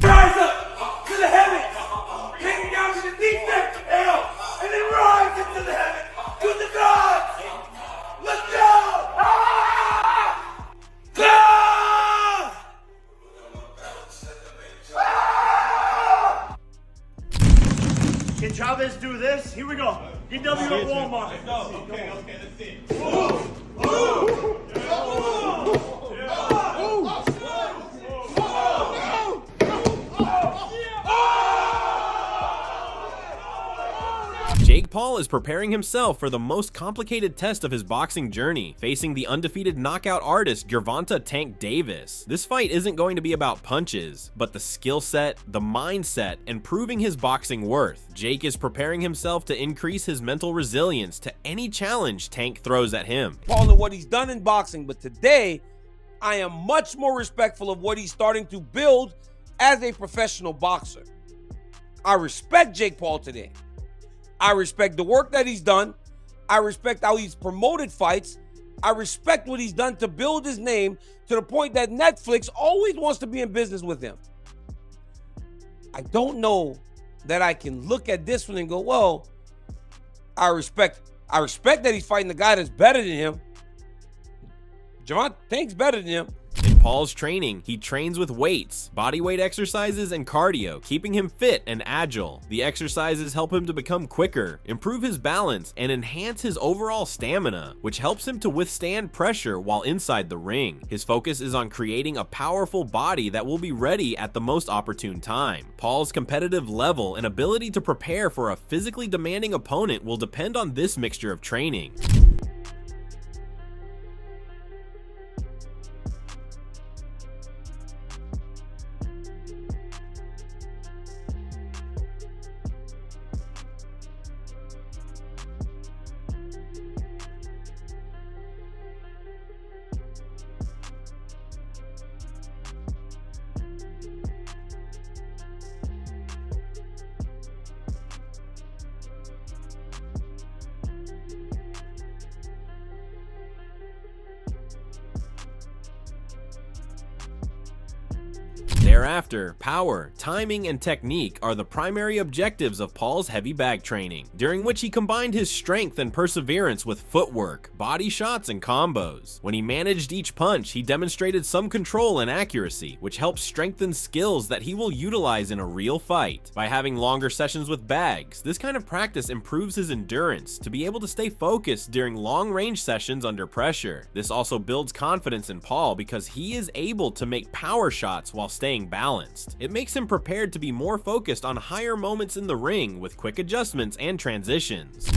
Rise up to the heavens, hang down to the defense, hell, and then rise into the heavens, to the gods. Let's go! Can Chavez do this? Here we go. DW at Walmart. Let's go. Okay, let's see. Jake Paul is preparing himself for the most complicated test of his boxing journey, facing the undefeated knockout artist Gervonta "Tank" Davis. This fight isn't going to be about punches, but the skill set, the mindset, and proving his boxing worth. Jake is preparing himself to increase his mental resilience to any challenge Tank throws at him. Paul and what he's done in boxing, but today I am much more respectful of what he's starting to build as a professional boxer. I respect Jake Paul today. I respect the work that he's done. I respect how he's promoted fights. I respect what he's done to build his name to the point that Netflix always wants to be in business with him. I don't know that I can look at this one and go, well, I respect that he's fighting the guy that's better than him. Gervonta Tank's better than him. In Paul's training, he trains with weights, bodyweight exercises, and cardio, keeping him fit and agile. The exercises help him to become quicker, improve his balance, and enhance his overall stamina, which helps him to withstand pressure while inside the ring. His focus is on creating a powerful body that will be ready at the most opportune time. Paul's competitive level and ability to prepare for a physically demanding opponent will depend on this mixture of training. Thereafter, power, timing, and technique are the primary objectives of Paul's heavy bag training, during which he combined his strength and perseverance with footwork, body shots, and combos. When he managed each punch, he demonstrated some control and accuracy, which helps strengthen skills that he will utilize in a real fight. By having longer sessions with bags, this kind of practice improves his endurance to be able to stay focused during long-range sessions under pressure. This also builds confidence in Paul because he is able to make power shots while staying balanced. It makes him prepared to be more focused on higher moments in the ring with quick adjustments and transitions.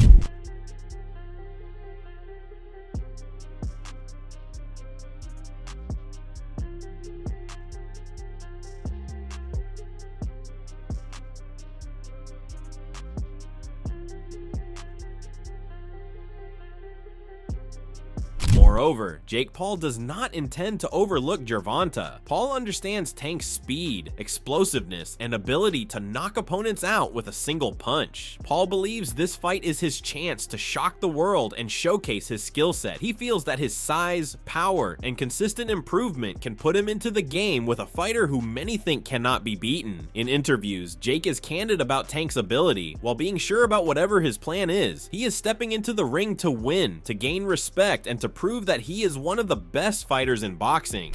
Moreover, Jake Paul does not intend to overlook Gervonta. Paul understands Tank's speed, explosiveness, and ability to knock opponents out with a single punch. Paul believes this fight is his chance to shock the world and showcase his skill set. He feels that his size, power, and consistent improvement can put him into the game with a fighter who many think cannot be beaten. In interviews, Jake is candid about Tank's ability, while being sure about whatever his plan is. He is stepping into the ring to win, to gain respect, and to prove that he is one of the best fighters in boxing.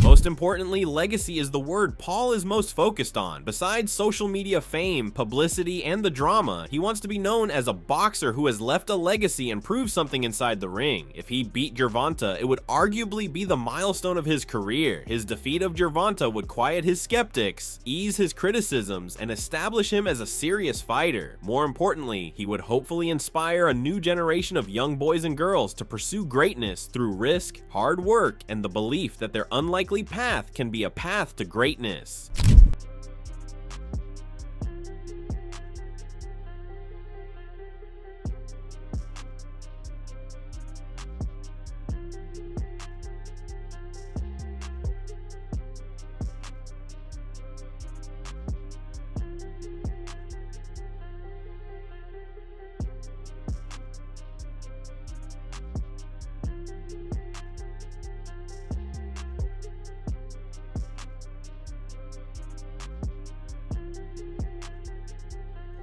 Most importantly, legacy is the word Paul is most focused on. Besides social media fame, publicity, and the drama, he wants to be known as a boxer who has left a legacy and proved something inside the ring. If he beat Gervonta, it would arguably be the milestone of his career. His defeat of Gervonta would quiet his skeptics, ease his criticisms, and establish him as a serious fighter. More importantly, he would hopefully inspire a new generation of young boys and girls to pursue greatness through risk, hard work, and the belief that their unlikely path can be a path to greatness.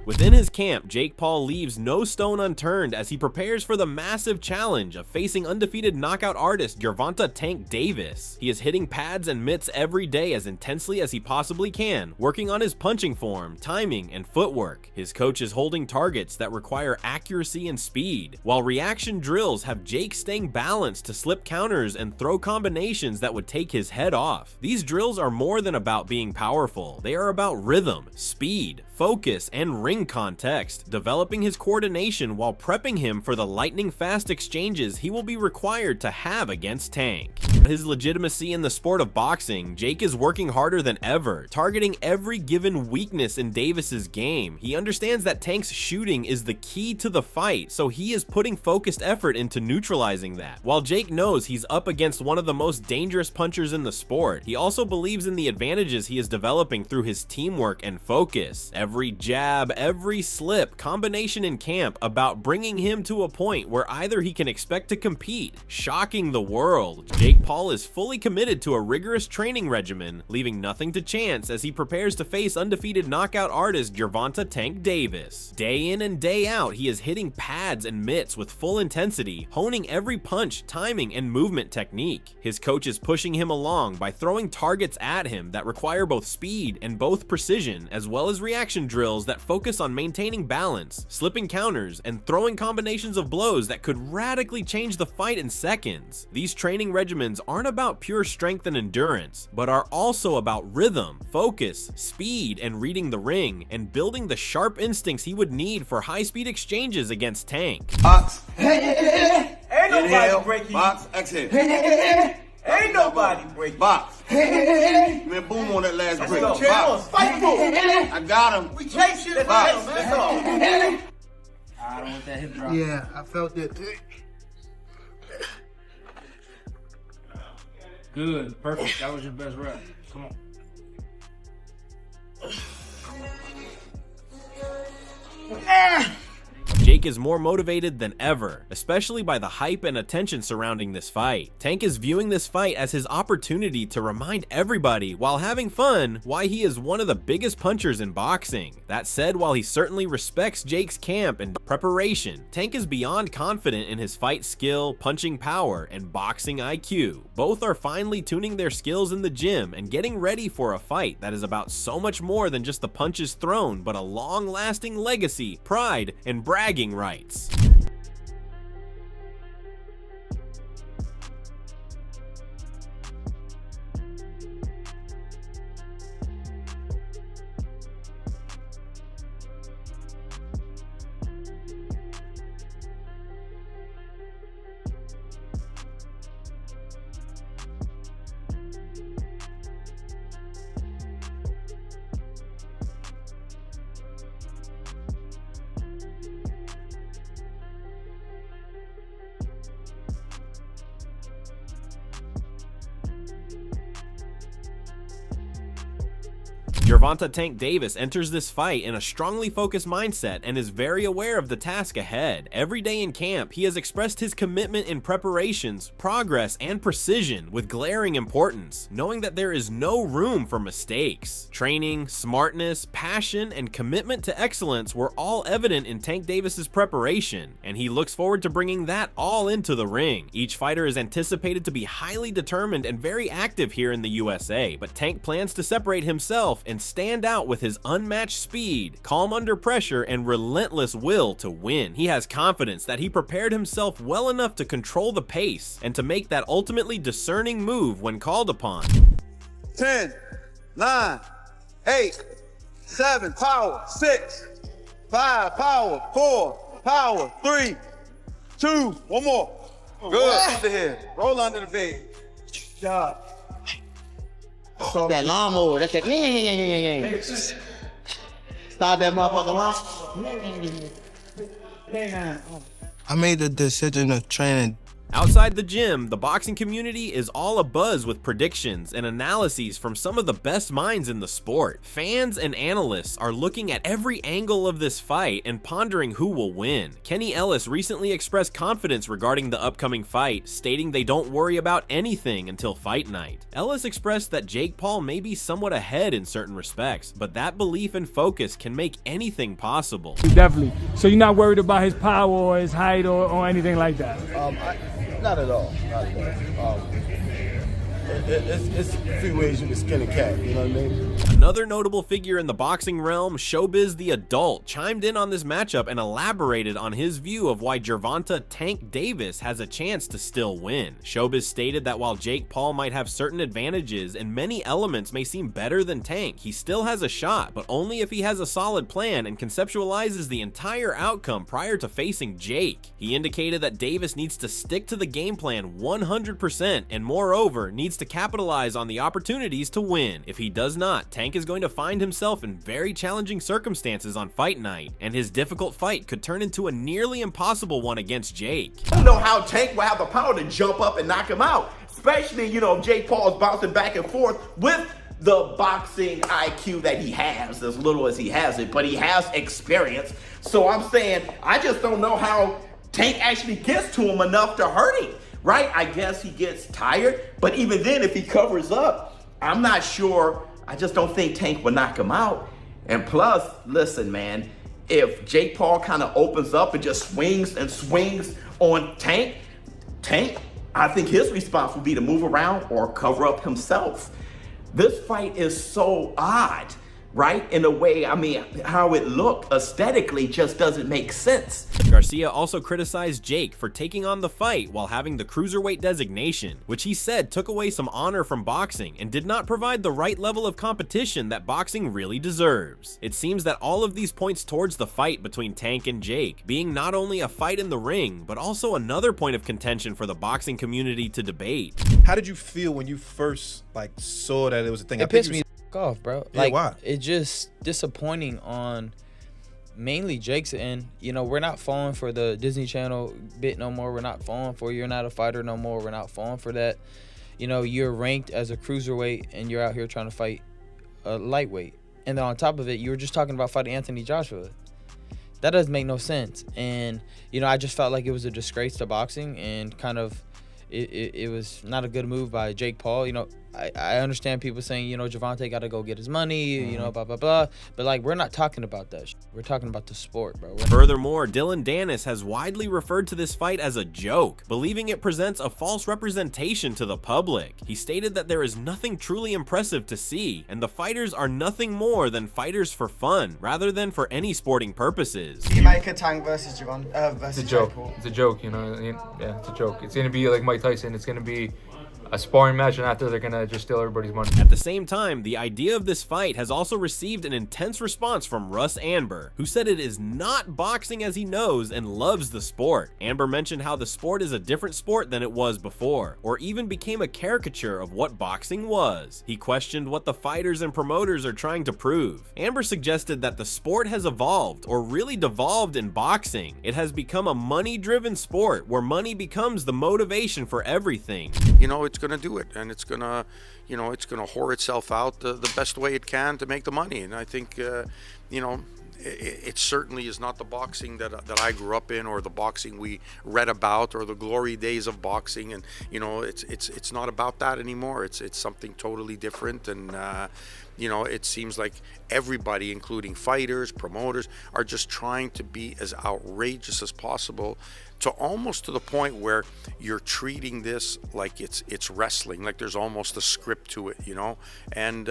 Within his camp, Jake Paul leaves no stone unturned as he prepares for the massive challenge of facing undefeated knockout artist Gervonta "Tank" Davis. He is hitting pads and mitts every day as intensely as he possibly can, working on his punching form, timing, and footwork. His coach is holding targets that require accuracy and speed, while reaction drills have Jake staying balanced to slip counters and throw combinations that would take his head off. These drills are more than about being powerful. They are about rhythm, speed, focus, and ring context, developing his coordination while prepping him for the lightning-fast exchanges he will be required to have against Tank. For his legitimacy in the sport of boxing, Jake is working harder than ever, targeting every given weakness in Davis's game. He understands that Tank's shooting is the key to the fight, so he is putting focused effort into neutralizing that. While Jake knows he's up against one of the most dangerous punchers in the sport, he also believes in the advantages he is developing through his teamwork and focus. Every jab, every slip, combination in camp about bringing him to a point where either he can expect to compete, shocking the world. Jake Paul is fully committed to a rigorous training regimen, leaving nothing to chance as he prepares to face undefeated knockout artist Gervonta "Tank" Davis. Day in and day out, he is hitting pads and mitts with full intensity, honing every punch, timing, and movement technique. His coach is pushing him along by throwing targets at him that require both speed and both precision, as well as reaction drills that focus on maintaining balance, slipping counters, and throwing combinations of blows that could radically change the fight in seconds. These training regimens aren't about pure strength and endurance, but are also about rhythm, focus, speed, and reading the ring, and building the sharp instincts he would need for high-speed exchanges against Tank. Box. Ain't nobody breaking. Box. Exhale. Ain't nobody breaking. Box. Man, boom on that last break. Box. Fight for it. I got him. We chase shit. Box. That's all. I don't want that hip drop. Yeah, I felt it. Good, perfect. That was your best rep. Come on. Jake is more motivated than ever, especially by the hype and attention surrounding this fight. Tank is viewing this fight as his opportunity to remind everybody, while having fun, why he is one of the biggest punchers in boxing. That said, while he certainly respects Jake's camp and preparation, Tank is beyond confident in his fight skill, punching power, and boxing IQ. Both are finely tuning their skills in the gym and getting ready for a fight that is about so much more than just the punches thrown, but a long-lasting legacy, pride, and bragging rights. Gervonta "Tank" Davis enters this fight in a strongly focused mindset and is very aware of the task ahead. Every day in camp, he has expressed his commitment in preparations, progress, and precision with glaring importance, knowing that there is no room for mistakes. Training, smartness, passion, and commitment to excellence were all evident in Tank Davis's preparation, and he looks forward to bringing that all into the ring. Each fighter is anticipated to be highly determined and very active here in the USA, but Tank plans to separate himself and stand out with his unmatched speed, calm under pressure, and relentless will to win. He has confidence that he prepared himself well enough to control the pace and to make that ultimately discerning move when called upon. 10, 9, 8, 7, power, 6, 5, power, 4, power, 3, 2, one more. Good, under here, roll under the bed. Job. That lawnmower, that's that. Yeah. Start that motherfucker off. I made the decision of training. Outside the gym, the boxing community is all abuzz with predictions and analyses from some of the best minds in the sport. Fans and analysts are looking at every angle of this fight and pondering who will win. Kenny Ellis recently expressed confidence regarding the upcoming fight, stating they don't worry about anything until fight night. Ellis expressed that Jake Paul may be somewhat ahead in certain respects, but that belief and focus can make anything possible. Definitely. So you're not worried about his power or his height or anything like that? Not at all. Not at all. It's a few ways you can skin a cat, you know what I mean? Another notable figure in the boxing realm, Showbiz the Adult, chimed in on this matchup and elaborated on his view of why Gervonta "Tank" Davis has a chance to still win. Showbiz stated that while Jake Paul might have certain advantages and many elements may seem better than Tank, he still has a shot, but only if he has a solid plan and conceptualizes the entire outcome prior to facing Jake. He indicated that Davis needs to stick to the game plan 100% and moreover needs to capitalize on the opportunities to win. If he does not, Tank is going to find himself in very challenging circumstances on fight night, and his difficult fight could turn into a nearly impossible one against Jake. I don't know how Tank will have the power to jump up and knock him out, especially, if Jake Paul is bouncing back and forth with the boxing IQ that he has, as little as he has it, but he has experience. So I'm saying, I just don't know how Tank actually gets to him enough to hurt him. Right? I guess he gets tired, but even then, if he covers up, I'm not sure. I just don't think Tank will knock him out. And plus, listen, man, if Jake Paul kind of opens up and just swings and swings on Tank, I think his response would be to move around or cover up himself. This fight is so odd, right? In a way, how it looked aesthetically just doesn't make sense. Garcia also criticized Jake for taking on the fight while having the cruiserweight designation, which he said took away some honor from boxing and did not provide the right level of competition that boxing really deserves. It seems that all of these points towards the fight between Tank and Jake being not only a fight in the ring, but also another point of contention for the boxing community to debate. How did you feel when you first saw that it was a thing? It pissed me off, bro. Yeah, why? It's just disappointing on mainly Jake's end. We're not falling for the Disney Channel bit no more. We're not falling for you're not a fighter no more. We're not falling for that. You're ranked as a cruiserweight and you're out here trying to fight a lightweight. And then on top of it, you were just talking about fighting Anthony Joshua. That doesn't make no sense. And, I just felt like it was a disgrace to boxing and kind of it was not a good move by Jake Paul. I understand people saying, Gervonta got to go get his money, blah, blah, blah. But, we're not talking about that. We're talking about the sport, bro. Furthermore, Dylan Dennis has widely referred to this fight as a joke, believing it presents a false representation to the public. He stated that there is nothing truly impressive to see, and the fighters are nothing more than fighters for fun, rather than for any sporting purposes. Jamaica Tank versus Gervonta versus It's a joke. Jake Paul. It's a joke, Yeah, it's a joke. It's going to be like Mike Tyson. It's going to be a sparring match, and after they're gonna just steal everybody's money. At the same time, the idea of this fight has also received an intense response from Russ Amber, who said it is not boxing as he knows and loves the sport. Amber mentioned how the sport is a different sport than it was before, or even became a caricature of what boxing was. He questioned what the fighters and promoters are trying to prove. Amber suggested that the sport has evolved, or really devolved in boxing. It has become a money-driven sport where money becomes the motivation for everything. You know, it's going to do it, and it's going to, it's going to whore itself out the best way it can to make the money. And I think, it certainly is not the boxing that I grew up in, or the boxing we read about, or the glory days of boxing. And it's not about that anymore. It's something totally different. And it seems like everybody, including fighters, promoters, are just trying to be as outrageous as possible, to almost to the point where you're treating this like it's wrestling, like there's almost a script to it, and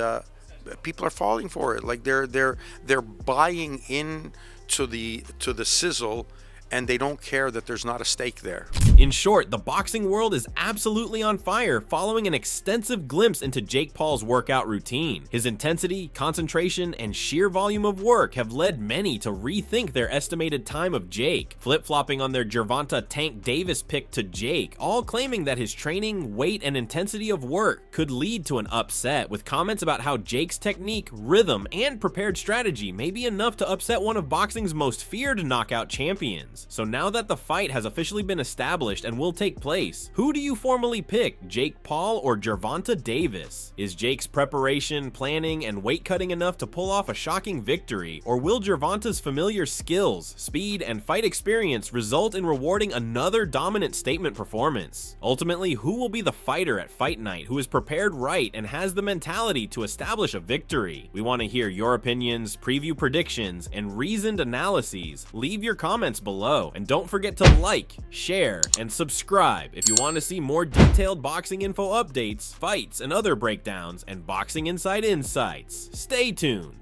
people are falling for it. Like they're buying in to the sizzle, and they don't care that there's not a stake there. In short, the boxing world is absolutely on fire following an extensive glimpse into Jake Paul's workout routine. His intensity, concentration, and sheer volume of work have led many to rethink their estimated time of Jake, flip-flopping on their Gervonta Tank Davis pick to Jake, all claiming that his training, weight, and intensity of work could lead to an upset, with comments about how Jake's technique, rhythm, and prepared strategy may be enough to upset one of boxing's most feared knockout champions. So now that the fight has officially been established and will take place, who do you formally pick, Jake Paul or Gervonta Davis? Is Jake's preparation, planning, and weight cutting enough to pull off a shocking victory, or will Gervonta's familiar skills, speed, and fight experience result in rewarding another dominant statement performance? Ultimately, who will be the fighter at fight night who is prepared right and has the mentality to establish a victory? We want to hear your opinions, preview predictions, and reasoned analyses. Leave your comments below. And don't forget to like, share, and subscribe if you want to see more detailed boxing info updates, fights, and other breakdowns, and boxing inside insights. Stay tuned.